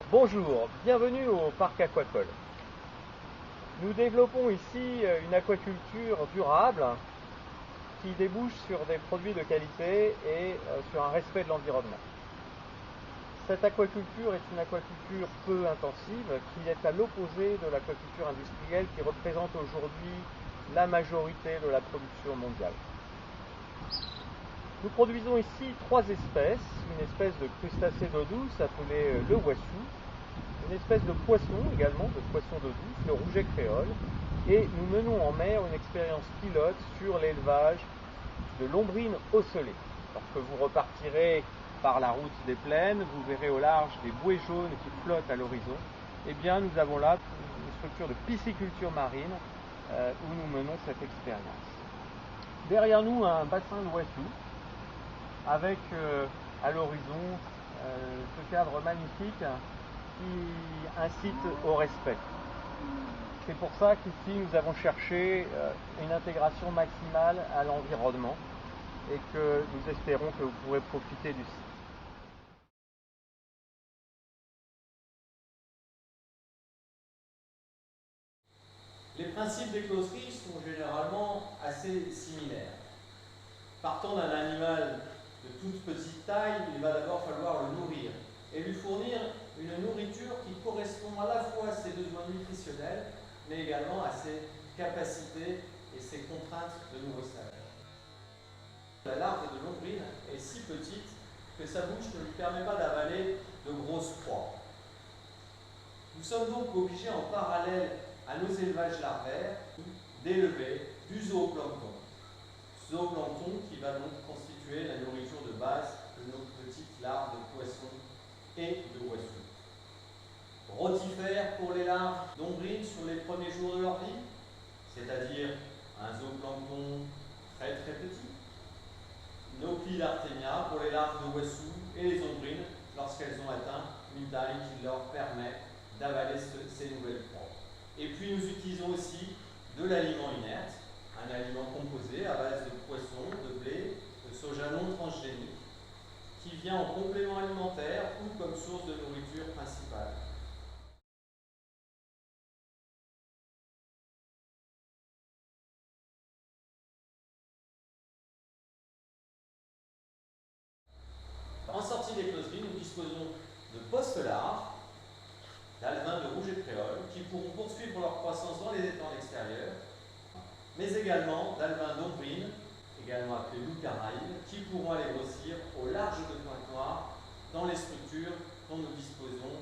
Bonjour, bienvenue au parc aquacole. Nous développons ici une aquaculture durable qui débouche sur des produits de qualité et sur un respect de l'environnement. Cette aquaculture est une aquaculture peu intensive qui est à l'opposé de l'aquaculture industrielle qui représente aujourd'hui la majorité de la production mondiale. Nous produisons ici trois espèces, une espèce de crustacé d'eau douce appelé le wassou, une espèce de poisson également, de poisson d'eau douce, le rouget créole, et nous menons en mer une expérience pilote sur l'élevage de lombrines ocellées. Lorsque vous repartirez par la route des plaines, vous verrez au large des bouées jaunes qui flottent à l'horizon. Eh bien, nous avons là une structure de pisciculture marine où nous menons cette expérience. Derrière nous, un bassin de wassou, avec à l'horizon ce cadre magnifique qui incite au respect. C'est pour ça qu'ici nous avons cherché une intégration maximale à l'environnement et que nous espérons que vous pourrez profiter du site. Les principes d'écloserie sont généralement assez similaires. Partant d'un animal de toute petite taille, il va d'abord falloir le nourrir et lui fournir une nourriture qui correspond à la fois à ses besoins nutritionnels, mais également à ses capacités et ses contraintes de nourrissage. La larve de lombrine est si petite que sa bouche ne lui permet pas d'avaler de grosses proies. Nous sommes donc obligés en parallèle à nos élevages larvaires d'élever du zooplancton. Zooplancton qui va donc constituer la nourriture de base de nos petites larves de poissons et de wassous. Rotifères pour les larves lombrines sur les premiers jours de leur vie, c'est-à-dire un zooplancton très très petit. Nauplies d'Artemia pour les larves de wassous et les ombrines lorsqu'elles ont atteint une taille qui leur permet d'avaler ces nouvelles proies. Et puis nous utilisons aussi de l'aliment inerte, un aliment composé à base de poissons, de blé, de soja non transgénique, qui vient en complément alimentaire ou comme source de nourriture principale. En sortie d'écloserie, nous disposons de post-larves, d'alevins de rouget créole, qui pourront poursuivre leur croissance dans les étangs extérieurs, mais également d'alevins d'ombrines, également appelés loups caraïbes, qui pourront aller grossir au large de Pointe-Noire dans les structures dont nous disposons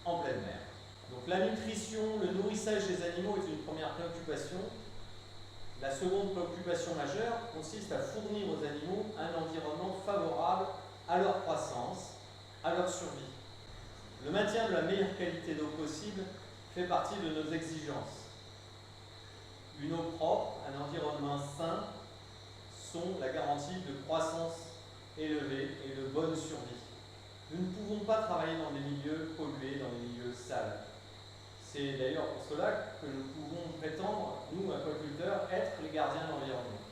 en pleine mer. Donc la nutrition, le nourrissage des animaux est une première préoccupation. La seconde préoccupation majeure consiste à fournir aux animaux un environnement favorable à leur croissance, à leur survie. Le maintien de la meilleure qualité d'eau possible fait partie de nos exigences. Une eau propre, un environnement sain sont la garantie de croissance élevée et de bonne survie. Nous ne pouvons pas travailler dans des milieux pollués, dans des milieux sales. C'est d'ailleurs pour cela que nous pouvons prétendre, nous, aquaculteurs, être les gardiens de l'environnement.